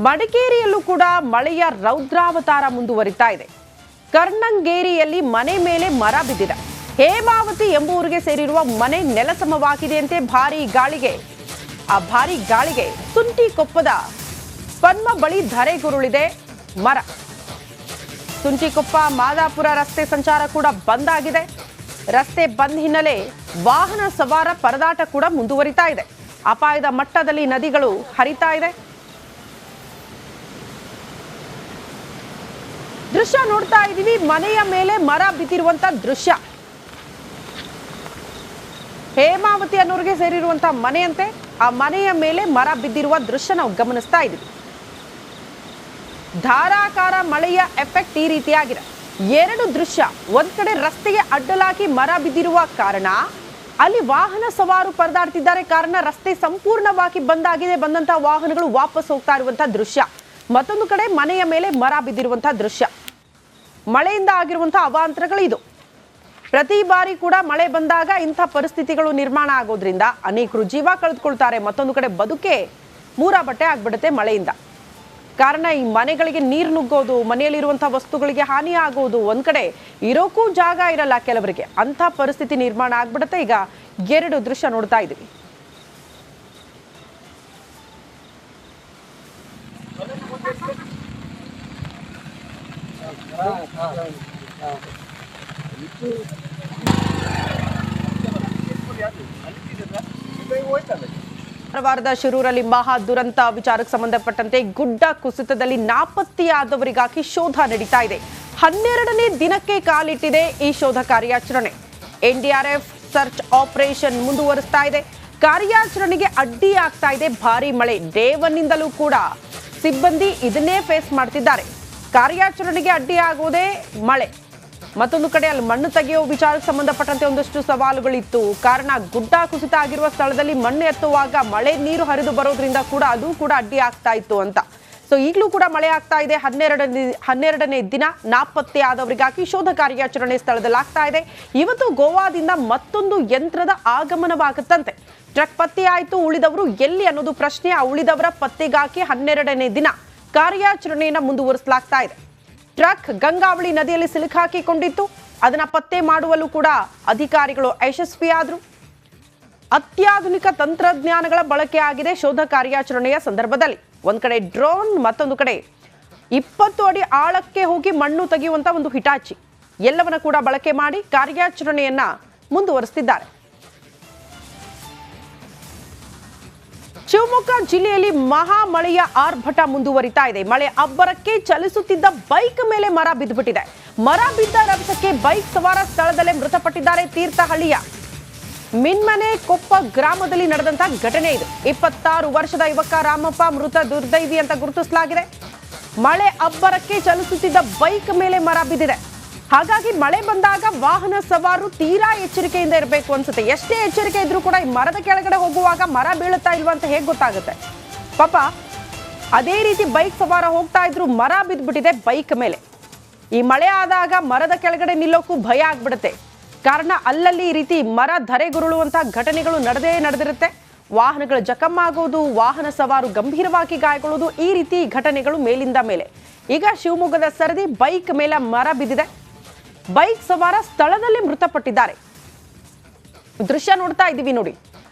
ಮಡಿಕೇರಿಯಲ್ಲೂ ಕೂಡ ಮಳೆಯ ರೌದ್ರಾವತಾರ ಮುಂದುವರಿತಾ ಇದೆ. ಕರ್ಣಂಗೇರಿಯಲ್ಲಿ ಮನೆ ಮೇಲೆ ಮರ ಬಿದ್ದಿದೆ. ಹೇಮಾವತಿ ಎಂಬುವರಿಗೆ ಸೇರಿರುವ ಮನೆ ನೆಲಸಮವಾಗಿದೆಯಂತೆ. ಭಾರೀ ಗಾಳಿಗೆ ಸುಂಟಿಕೊಪ್ಪದ ಪದ್ಮ ಬಳಿ ಧರೆಗುರುಳಿದೆ ಮರ. ಸುಂಟಿಕೊಪ್ಪ ಮಾದಾಪುರ ರಸ್ತೆ ಸಂಚಾರ ಕೂಡ ಬಂದ್ ಆಗಿದೆ. ರಸ್ತೆ ಬಂದ್ ಹಿನ್ನೆಲೆ ವಾಹನ ಸವಾರ ಪರದಾಟ ಕೂಡ ಮುಂದುವರಿತಾ ಇದೆ. ಅಪಾಯದ ಮಟ್ಟದಲ್ಲಿ ನದಿಗಳು ಹರಿತಾ ಇದೆ. ದೃಶ್ಯ ನೋಡ್ತಾ ಇದೀವಿ. ಮನೆಯ ಮೇಲೆ ಮರ ಬಿದ್ದಿರುವಂತ ದೃಶ್ಯ. ಹೇಮಾವತಿ ಅನ್ನೋರಿಗೆ ಸೇರಿರುವಂತ ಮನೆಯಂತೆ ಆ ಮನೆಯ ಮೇಲೆ ಮರ ಬಿದ್ದಿರುವ ದೃಶ್ಯ ನಾವು ಗಮನಿಸ್ತಾ ಇದೀವಿ. ಧಾರಾಕಾರ ಮಳೆಯ ಎಫೆಕ್ಟ್ ಈ ರೀತಿಯಾಗಿದೆ. ಎರಡು ದೃಶ್ಯ. ಒಂದ್ ಕಡೆ ರಸ್ತೆಗೆ ಅಡ್ಡಲಾಗಿ ಮರ ಬಿದ್ದಿರುವ ಕಾರಣ ಅಲ್ಲಿ ವಾಹನ ಸವಾರು ಪರದಾಡ್ತಿದ್ದಾರೆ. ಕಾರಣ ರಸ್ತೆ ಸಂಪೂರ್ಣವಾಗಿ ಬಂದಾಗಿದೆ. ಬಂದಂತಹ ವಾಹನಗಳು ವಾಪಸ್ ಹೋಗ್ತಾ ಇರುವಂತಹ ದೃಶ್ಯ. ಮತ್ತೊಂದು ಕಡೆ ಮನೆಯ ಮೇಲೆ ಮರ ಬಿದ್ದಿರುವಂತಹ ದೃಶ್ಯ. ಮಳೆಯಿಂದ ಆಗಿರುವಂತಹ ಅವಾಂತರಗಳು ಇದು. ಪ್ರತಿ ಬಾರಿ ಕೂಡ ಮಳೆ ಬಂದಾಗ ಇಂಥ ಪರಿಸ್ಥಿತಿಗಳು ನಿರ್ಮಾಣ ಆಗೋದ್ರಿಂದ ಅನೇಕರು ಜೀವ ಕಳೆದುಕೊಳ್ತಾರೆ. ಮತ್ತೊಂದು ಕಡೆ ಬದುಕೆ ಮೂರಾಬಟ್ಟೆ ಆಗ್ಬಿಡುತ್ತೆ ಮಳೆಯಿಂದ. ಕಾರಣ ಈ ಮನೆಗಳಿಗೆ ನೀರು ನುಗ್ಗೋದು, ಮನೆಯಲ್ಲಿರುವಂತಹ ವಸ್ತುಗಳಿಗೆ ಹಾನಿ ಆಗೋದು, ಒಂದ್ ಕಡೆ ಇರೋಕ್ಕೂ ಜಾಗ ಇರಲ್ಲ ಕೆಲವರಿಗೆ. ಅಂಥ ಪರಿಸ್ಥಿತಿ ನಿರ್ಮಾಣ ಆಗ್ಬಿಡುತ್ತೆ. ಈಗ ಎರಡು ದೃಶ್ಯ ನೋಡ್ತಾ ಇದೀವಿ. ಕಾರವಾರದ ಶಿರೂರಲ್ಲಿ ಮಹಾ ದುರಂತ ವಿಚಾರಕ್ಕೆ ಸಂಬಂಧಪಟ್ಟಂತೆ ಗುಡ್ಡ ಕುಸಿತದಲ್ಲಿ ನಾಪತ್ತೆಯಾದವರಿಗಾಗಿ ಶೋಧ ನಡೀತಾ ಇದೆ. 12ನೇ ದಿನಕ್ಕೆ ಕಾಲಿಟ್ಟಿದೆ ಈ ಶೋಧ ಕಾರ್ಯಾಚರಣೆ. ಎನ್ಡಿಆರ್ಎಫ್ ಸರ್ಚ್ ಆಪರೇಷನ್ ಮುಂದುವರಿಸ್ತಾ ಇದೆ. ಕಾರ್ಯಾಚರಣೆಗೆ ಅಡ್ಡಿ ಆಗ್ತಾ ಇದೆ ಭಾರಿ ಮಳೆ. ಡೇ 1ನಿಂದಲೂ ಕೂಡ ಸಿಬ್ಬಂದಿ ಇದನ್ನೇ ಫೇಸ್ ಮಾಡ್ತಿದ್ದಾರೆ. ಕಾರ್ಯಾಚರಣೆಗೆ ಅಡ್ಡಿ ಆಗೋದೇ ಮಳೆ. ಮತ್ತೊಂದು ಕಡೆ ಅಲ್ಲಿ ಮಣ್ಣು ತೆಗೆಯುವ ವಿಚಾರಕ್ಕೆ ಸಂಬಂಧಪಟ್ಟಂತೆ ಒಂದಷ್ಟು ಸವಾಲುಗಳಿತ್ತು. ಕಾರಣ ಗುಡ್ಡ ಕುಸಿತ ಆಗಿರುವ ಸ್ಥಳದಲ್ಲಿ ಮಣ್ಣು ಎತ್ತುವಾಗ ಮಳೆ ನೀರು ಹರಿದು ಬರೋದ್ರಿಂದ ಕೂಡ ಅದು ಕೂಡ ಅಡ್ಡಿ ಆಗ್ತಾ ಇತ್ತು ಅಂತ. ಸೊ ಈಗಲೂ ಕೂಡ ಮಳೆ ಆಗ್ತಾ ಇದೆ. 12ನೇ ದಿನ ನಾಪತ್ತೆ ಆದವರಿಗಾಗಿ ಶೋಧ ಕಾರ್ಯಾಚರಣೆ ಸ್ಥಳದಲ್ಲಿ ಆಗ್ತಾ ಇದೆ. ಇವತ್ತು ಗೋವಾದಿಂದ ಮತ್ತೊಂದು ಯಂತ್ರದ ಆಗಮನವಾಗುತ್ತಂತೆ. ಟ್ರಕ್ ಪತ್ತೆ ಆಯಿತು. ಉಳಿದವರು ಎಲ್ಲಿ ಅನ್ನೋದು ಪ್ರಶ್ನೆ. ಆ ಉಳಿದವರ ಪತ್ತೆಗಾಗಿ 12ನೇ ದಿನ ಕಾರ್ಯಾಚರಣೆಯನ್ನು ಮುಂದುವರಿಸಲಾಗ್ತಾ ಇದೆ. ಟ್ರಕ್ ಗಂಗಾವಳಿ ನದಿಯಲ್ಲಿ ಸಿಲುಕಾಕಿಕೊಂಡಿತ್ತು. ಅದನ್ನ ಪತ್ತೆ ಮಾಡುವಲ್ಲೂ ಕೂಡ ಅಧಿಕಾರಿಗಳು ಯಶಸ್ವಿಯಾದರು. ಅತ್ಯಾಧುನಿಕ ತಂತ್ರಜ್ಞಾನಗಳ ಬಳಕೆ ಆಗಿದೆ ಶೋಧ ಕಾರ್ಯಾಚರಣೆಯ ಸಂದರ್ಭದಲ್ಲಿ. ಒಂದ್ ಕಡೆ ಡ್ರೋನ್, ಮತ್ತೊಂದು ಕಡೆ 20 ಅಡಿ ಆಳಕ್ಕೆ ಹೋಗಿ ಮಣ್ಣು ತೆಗೆಯುವಂತ ಒಂದು ಹಿಟಾಚಿ, ಎಲ್ಲವನ್ನ ಕೂಡ ಬಳಕೆ ಮಾಡಿ ಕಾರ್ಯಾಚರಣೆಯನ್ನ ಮುಂದುವರಿಸುತ್ತಿದ್ದಾರೆ. ಶಿವಮೊಗ್ಗ ಜಿಲ್ಲೆಯಲ್ಲಿ ಮಹಾ ಮಳೆಯ ಆರ್ಭಟ ಮುಂದುವರಿತಾ ಇದೆ. ಮಳೆ ಅಬ್ಬರಕ್ಕೆ ಚಲಿಸುತ್ತಿದ್ದ ಬೈಕ್ ಮೇಲೆ ಮರ ಬಿದ್ದುಬಿಟ್ಟಿದೆ. ಮರ ಬಿದ್ದ ರಭಸಕ್ಕೆ ಬೈಕ್ ಸವಾರ ಸ್ಥಳದಲ್ಲೇ ಮೃತಪಟ್ಟಿದ್ದಾರೆ. ತೀರ್ಥಹಳ್ಳಿಯ ಮಿನ್ಮನೆ ಕೊಪ್ಪ ಗ್ರಾಮದಲ್ಲಿ ನಡೆದಂತಹ ಘಟನೆ ಇದು. 26 ವರ್ಷದ ಯುವಕ ರಾಮಪ್ಪ ಮೃತ ದುರ್ದೈವಿ ಅಂತ ಗುರುತಿಸಲಾಗಿದೆ. ಮಳೆ ಅಬ್ಬರಕ್ಕೆ ಚಲಿಸುತ್ತಿದ್ದ ಬೈಕ್ ಮೇಲೆ ಮರ ಬಿದ್ದಿದೆ. ಹಾಗಾಗಿ ಮಳೆ ಬಂದಾಗ ವಾಹನ ಸವಾರರು ತೀರಾ ಎಚ್ಚರಿಕೆಯಿಂದ ಇರಬೇಕು ಅನ್ಸುತ್ತೆ. ಎಷ್ಟೇ ಎಚ್ಚರಿಕೆ ಇದ್ರೂ ಕೂಡ ಈ ಮರದ ಕೆಳಗಡೆ ಹೋಗುವಾಗ ಮರ ಬೀಳುತ್ತಾ ಇಲ್ವಾ ಅಂತ ಹೇಗೆ ಗೊತ್ತಾಗುತ್ತೆ ಪಾಪ. ಅದೇ ರೀತಿ ಬೈಕ್ ಸವಾರ ಹೋಗ್ತಾ ಇದ್ರು, ಮರ ಬಿದ್ದುಬಿಟ್ಟಿದೆ ಬೈಕ್ ಮೇಲೆ. ಈ ಮಳೆ ಆದಾಗ ಮರದ ಕೆಳಗಡೆ ನಿಲ್ಲೋಕ್ಕೂ ಭಯ ಆಗ್ಬಿಡುತ್ತೆ. ಕಾರಣ ಅಲ್ಲಲ್ಲಿ ಈ ರೀತಿ ಮರ ಧರೆಗುರುಳುವಂತಹ ಘಟನೆಗಳು ನಡೆದಿರುತ್ತೆ. ವಾಹನಗಳು ಜಖಮ್ಮಾಗೋದು, ವಾಹನ ಸವಾರು ಗಂಭೀರವಾಗಿ ಗಾಯಗೊಳ್ಳುವುದು, ಈ ರೀತಿ ಘಟನೆಗಳು ಮೇಲಿಂದ ಮೇಲೆ. ಈಗ ಶಿವಮೊಗ್ಗದ ಸರದಿ ಬೈಕ್ ಮೇಲೆ ಮರ ಬಿದ್ದಿದೆ. ಬೈಕ್ ಸವಾರ ಸ್ಥಳದಲ್ಲಿ ಮೃತಪಟ್ಟಿದ್ದಾರೆ. ದೃಶ್ಯ ನೋಡ್ತಾ ಇದ್ದೀವಿ ನೋಡಿ.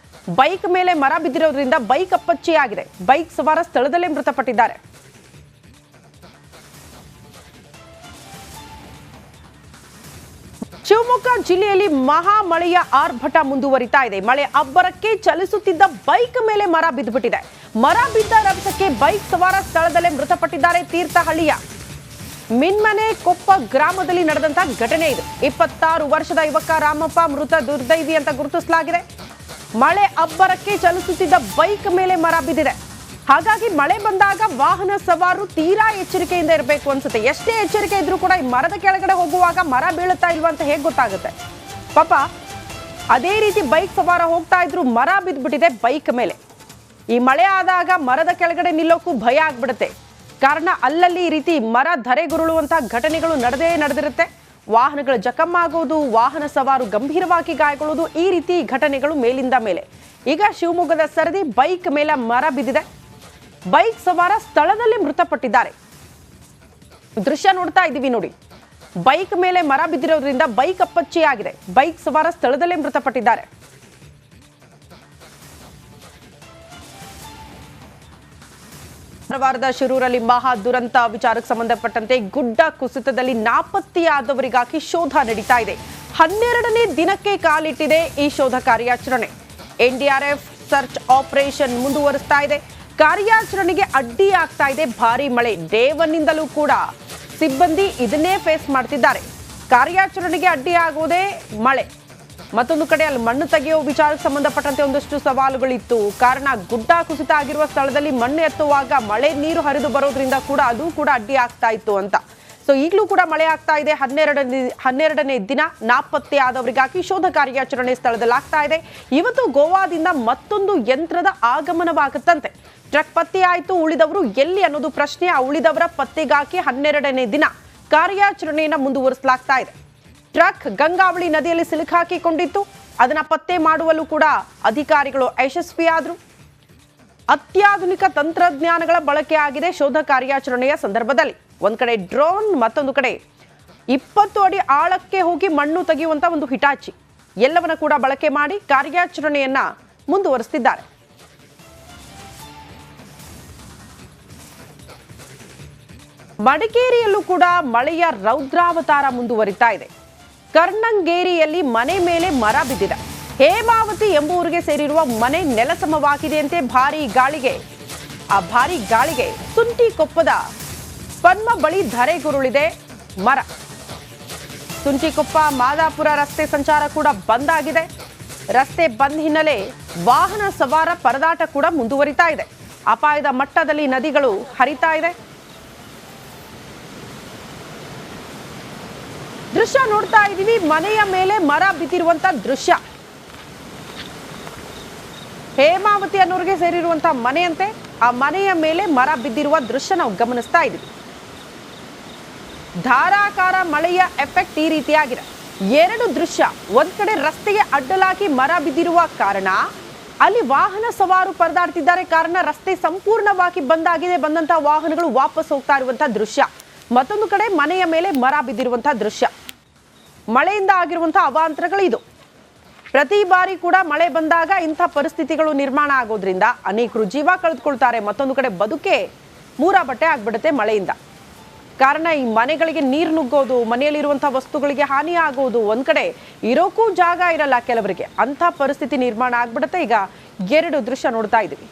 ಬೈಕ್ ಮೇಲೆ ಮರ ಬಿದ್ದಿರೋದ್ರಿಂದ ಬೈಕ್ ಅಪ್ಪಚ್ಚಿಯಾಗಿದೆ. ಬೈಕ್ ಸವಾರ ಸ್ಥಳದಲ್ಲೇ ಮೃತಪಟ್ಟಿದ್ದಾರೆ. ಶಿವಮೊಗ್ಗ ಜಿಲ್ಲೆಯಲ್ಲಿ ಮಹಾ ಮಳೆಯ ಆರ್ಭಟ ಮುಂದುವರಿತಾ ಇದೆ. ಮಳೆ ಅಬ್ಬರಕ್ಕೆ ಚಲಿಸುತ್ತಿದ್ದ ಬೈಕ್ ಮೇಲೆ ಮರ ಬಿದ್ದುಬಿಟ್ಟಿದೆ. ಮರ ಬಿದ್ದ ರಭಸಕ್ಕೆ ಬೈಕ್ ಸವಾರ ಸ್ಥಳದಲ್ಲೇ ಮೃತಪಟ್ಟಿದ್ದಾರೆ. ತೀರ್ಥಹಳ್ಳಿಯ ಮಿನ್ಮನೆ ಕೊಪ್ಪ ಗ್ರಾಮದಲ್ಲಿ ನಡೆದಂತಹ ಘಟನೆ ಇದು. 26 ವರ್ಷದ ಯುವಕ ರಾಮಪ್ಪ ಮೃತ ದುರ್ದೈವಿ ಅಂತ ಗುರುತಿಸಲಾಗಿದೆ. ಮಳೆ ಅಬ್ಬರಕ್ಕೆ ಚಲಿಸುತ್ತಿದ್ದ ಬೈಕ್ ಮೇಲೆ ಮರ ಬಿದ್ದಿದೆ. ಹಾಗಾಗಿ ಮಳೆ ಬಂದಾಗ ವಾಹನ ಸವಾರರು ತೀರಾ ಎಚ್ಚರಿಕೆಯಿಂದ ಇರಬೇಕು ಅನ್ಸುತ್ತೆ. ಎಷ್ಟೇ ಎಚ್ಚರಿಕೆ ಇದ್ರೂ ಕೂಡ ಈ ಮರದ ಕೆಳಗಡೆ ಹೋಗುವಾಗ ಮರ ಬೀಳುತ್ತಾ ಇಲ್ವಾ ಅಂತ ಹೇಗೆ ಗೊತ್ತಾಗುತ್ತೆ ಪಾಪ. ಅದೇ ರೀತಿ ಬೈಕ್ ಸವಾರ ಹೋಗ್ತಾ ಇದ್ರು, ಮರ ಬಿದ್ದುಬಿಟ್ಟಿದೆ ಬೈಕ್ ಮೇಲೆ. ಈ ಮಳೆ ಆದಾಗ ಮರದ ಕೆಳಗಡೆ ನಿಲ್ಲೋಕ್ಕೂ ಭಯ ಆಗ್ಬಿಡುತ್ತೆ. ಕಾರಣ ಅಲ್ಲಲ್ಲಿ ಈ ರೀತಿ ಮರ ಧರೆಗುರುಳುವಂತಹ ಘಟನೆಗಳು ನಡೆದಿರುತ್ತೆ. ವಾಹನಗಳು ಜಖಮ್ಮಾಗೋದು, ವಾಹನ ಸವಾರು ಗಂಭೀರವಾಗಿ ಗಾಯಗೊಳ್ಳುವುದು, ಈ ರೀತಿ ಘಟನೆಗಳು ಮೇಲಿಂದ ಮೇಲೆ. ಈಗ ಶಿವಮೊಗ್ಗದ ಸರದಿ ಬೈಕ್ ಮೇಲೆ ಮರ ಬಿದ್ದಿದೆ. ಬೈಕ್ ಸವಾರ ಸ್ಥಳದಲ್ಲೇ ಮೃತಪಟ್ಟಿದ್ದಾರೆ. ದೃಶ್ಯ ನೋಡ್ತಾ ಇದ್ದೀವಿ ನೋಡಿ. ಬೈಕ್ ಮೇಲೆ ಮರ ಬಿದ್ದಿರೋದ್ರಿಂದ ಬೈಕ್ ಅಪ್ಪಚ್ಚಿಯಾಗಿದೆ. ಬೈಕ್ ಸವಾರ ಸ್ಥಳದಲ್ಲೇ ಮೃತಪಟ್ಟಿದ್ದಾರೆ. ಧಾರವಾಡದ ಶಿರೂರಲ್ಲಿ ಮಹಾ ದುರಂತ ವಿಚಾರಕ್ಕೆ ಸಂಬಂಧಪಟ್ಟಂತೆ ಗುಡ್ಡ ಕುಸಿತದಲ್ಲಿ ನಾಪತ್ತೆಯಾದವರಿಗಾಗಿ ಶೋಧ ನಡೀತಾ ಇದೆ. 12ನೇ ದಿನಕ್ಕೆ ಕಾಲಿಟ್ಟಿದೆ ಈ ಶೋಧ ಕಾರ್ಯಾಚರಣೆ. ಎನ್ಡಿಆರ್ಎಫ್ ಸರ್ಚ್ ಆಪರೇಷನ್ ಮುಂದುವರಿಸ್ತಾ ಇದೆ. ಕಾರ್ಯಾಚರಣೆಗೆ ಅಡ್ಡಿ ಆಗ್ತಾ ಇದೆ ಭಾರಿ ಮಳೆ. ಡೇ 1ನಿಂದಲೂ ಕೂಡ ಸಿಬ್ಬಂದಿ ಇದನ್ನೇ ಫೇಸ್ ಮಾಡ್ತಿದ್ದಾರೆ. ಕಾರ್ಯಾಚರಣೆಗೆ ಅಡ್ಡಿ ಆಗುವುದೇ ಮಳೆ. ಮತ್ತೊಂದು ಕಡೆ ಅಲ್ಲಿ ಮಣ್ಣು ತೆಗೆಯುವ ವಿಚಾರಕ್ಕೆ ಸಂಬಂಧಪಟ್ಟಂತೆ ಒಂದಷ್ಟು ಸವಾಲುಗಳಿತ್ತು. ಕಾರಣ ಗುಡ್ಡ ಕುಸಿತ ಆಗಿರುವ ಸ್ಥಳದಲ್ಲಿ ಮಣ್ಣು ಎತ್ತುವಾಗ ಮಳೆ ನೀರು ಹರಿದು ಬರೋದ್ರಿಂದ ಕೂಡ ಅದು ಕೂಡ ಅಡ್ಡಿ ಆಗ್ತಾ ಇತ್ತು ಅಂತ. ಸೊ ಈಗಲೂ ಕೂಡ ಮಳೆ ಆಗ್ತಾ ಇದೆ. 12ನೇ ದಿನ ನಾಪತ್ತೆ ಆದವರಿಗಾಗಿ ಶೋಧ ಕಾರ್ಯಾಚರಣೆ ಸ್ಥಳದಲ್ಲಿ ಆಗ್ತಾ ಇದೆ. ಇವತ್ತು ಗೋವಾದಿಂದ ಮತ್ತೊಂದು ಯಂತ್ರದ ಆಗಮನವಾಗುತ್ತಂತೆ. ಟ್ರಕ್ ಪತ್ತೆ ಆಯಿತು. ಉಳಿದವರು ಎಲ್ಲಿ ಅನ್ನೋದು ಪ್ರಶ್ನೆ. ಆ ಉಳಿದವರ ಪತ್ತೆಗಾಗಿ 12ನೇ ದಿನ ಕಾರ್ಯಾಚರಣೆಯನ್ನು ಮುಂದುವರಿಸಲಾಗ್ತಾ ಇದೆ. ಟ್ರಕ್ ಗಂಗಾವಳಿ ನದಿಯಲ್ಲಿ ಸಿಲುಕಾಕಿಕೊಂಡಿತ್ತು. ಅದನ್ನ ಪತ್ತೆ ಮಾಡುವಲ್ಲೂ ಕೂಡ ಅಧಿಕಾರಿಗಳು ಯಶಸ್ವಿಯಾದರು. ಅತ್ಯಾಧುನಿಕ ತಂತ್ರಜ್ಞಾನಗಳ ಬಳಕೆ ಆಗಿದೆ ಶೋಧ ಕಾರ್ಯಾಚರಣೆಯ ಸಂದರ್ಭದಲ್ಲಿ. ಒಂದ್ ಕಡೆ ಡ್ರೋನ್, ಮತ್ತೊಂದು ಕಡೆ 20 ಅಡಿ ಆಳಕ್ಕೆ ಹೋಗಿ ಮಣ್ಣು ತೆಗೆಯುವಂತ ಒಂದು ಹಿಟಾಚಿ, ಎಲ್ಲವನ್ನ ಕೂಡ ಬಳಕೆ ಮಾಡಿ ಕಾರ್ಯಾಚರಣೆಯನ್ನ ಮುಂದುವರಿಸುತ್ತಿದ್ದಾರೆ. ಮಡಿಕೇರಿಯಲ್ಲೂ ಕೂಡ ಮಳೆಯ ರೌದ್ರಾವತಾರ ಮುಂದುವರಿತಾ ಇದೆ. ಕರ್ಣಂಗೇರಿಯಲ್ಲಿ ಮನೆ ಮೇಲೆ ಮರ ಬಿದ್ದಿದೆ. ಹೇಮಾವತಿ ಎಂಬುವರಿಗೆ ಸೇರಿರುವ ಮನೆ ನೆಲಸಮವಾಗಿದೆಯಂತೆ. ಭಾರೀ ಗಾಳಿಗೆ ಸುಂಟಿಕೊಪ್ಪದ ಪದ್ಮ ಬಳಿ ಧರೆಗುರುಳಿದೆ ಮರ. ಸುಂಟಿಕೊಪ್ಪ ಮಾದಾಪುರ ರಸ್ತೆ ಸಂಚಾರ ಕೂಡ ಬಂದ್ ಆಗಿದೆ. ರಸ್ತೆ ಬಂದ್ ಹಿನ್ನೆಲೆ ವಾಹನ ಸವಾರ ಪರದಾಟ ಕೂಡ ಮುಂದುವರಿತಾ ಇದೆ. ಅಪಾಯದ ಮಟ್ಟದಲ್ಲಿ ನದಿಗಳು ಹರಿತಾ ಇದೆ. ದೃಶ್ಯ ನೋಡ್ತಾ ಇದ್ದೀವಿ. ಮನೆಯ ಮೇಲೆ ಮರ ಬಿದ್ದಿರುವಂತ ದೃಶ್ಯ. ಹೇಮಾವತಿ ಅನ್ನೋರಿಗೆ ಸೇರಿರುವಂತಹ ಮನೆಯಂತೆ ಆ ಮನೆಯ ಮೇಲೆ ಮರ ಬಿದ್ದಿರುವ ದೃಶ್ಯ ನಾವು ಗಮನಿಸ್ತಾ ಇದ್ದೀವಿ. ಧಾರಾಕಾರ ಮಳೆಯ ಎಫೆಕ್ಟ್ ಈ ರೀತಿಯಾಗಿದೆ. 2 ದೃಶ್ಯ. ಒಂದ್ ಕಡೆ ರಸ್ತೆಗೆ ಅಡ್ಡಲಾಗಿ ಮರ ಬಿದ್ದಿರುವ ಕಾರಣ ಅಲ್ಲಿ ವಾಹನ ಸವಾರು ಪರದಾಡ್ತಿದ್ದಾರೆ. ಕಾರಣ ರಸ್ತೆ ಸಂಪೂರ್ಣವಾಗಿ ಬಂದಾಗಿದೆ. ಬಂದಂತಹ ವಾಹನಗಳು ವಾಪಸ್ ಹೋಗ್ತಾ ಇರುವಂತಹ ದೃಶ್ಯ. ಮತ್ತೊಂದು ಕಡೆ ಮನೆಯ ಮೇಲೆ ಮರ ಬಿದ್ದಿರುವಂತಹ ದೃಶ್ಯ. ಮಳೆಯಿಂದ ಆಗಿರುವಂತಹ ಅವಾಂತರಗಳು ಇದು. ಪ್ರತಿ ಬಾರಿ ಕೂಡ ಮಳೆ ಬಂದಾಗ ಇಂಥ ಪರಿಸ್ಥಿತಿಗಳು ನಿರ್ಮಾಣ ಆಗೋದ್ರಿಂದ ಅನೇಕರು ಜೀವ ಕಳೆದುಕೊಳ್ತಾರೆ. ಮತ್ತೊಂದು ಕಡೆ ಬದುಕೆ ಮೂರ ಬಟ್ಟೆ ಆಗ್ಬಿಡುತ್ತೆ ಮಳೆಯಿಂದ. ಕಾರಣ ಈ ಮನೆಗಳಿಗೆ ನೀರು ನುಗ್ಗೋದು, ಮನೆಯಲ್ಲಿರುವಂತಹ ವಸ್ತುಗಳಿಗೆ ಹಾನಿ ಆಗೋದು, ಒಂದ್ ಕಡೆ ಇರೋಕ್ಕೂ ಜಾಗ ಇರಲ್ಲ ಕೆಲವರಿಗೆ. ಅಂಥ ಪರಿಸ್ಥಿತಿ ನಿರ್ಮಾಣ ಆಗ್ಬಿಡುತ್ತೆ. ಈಗ 2 ದೃಶ್ಯ ನೋಡ್ತಾ ಇದ್ದೀವಿ.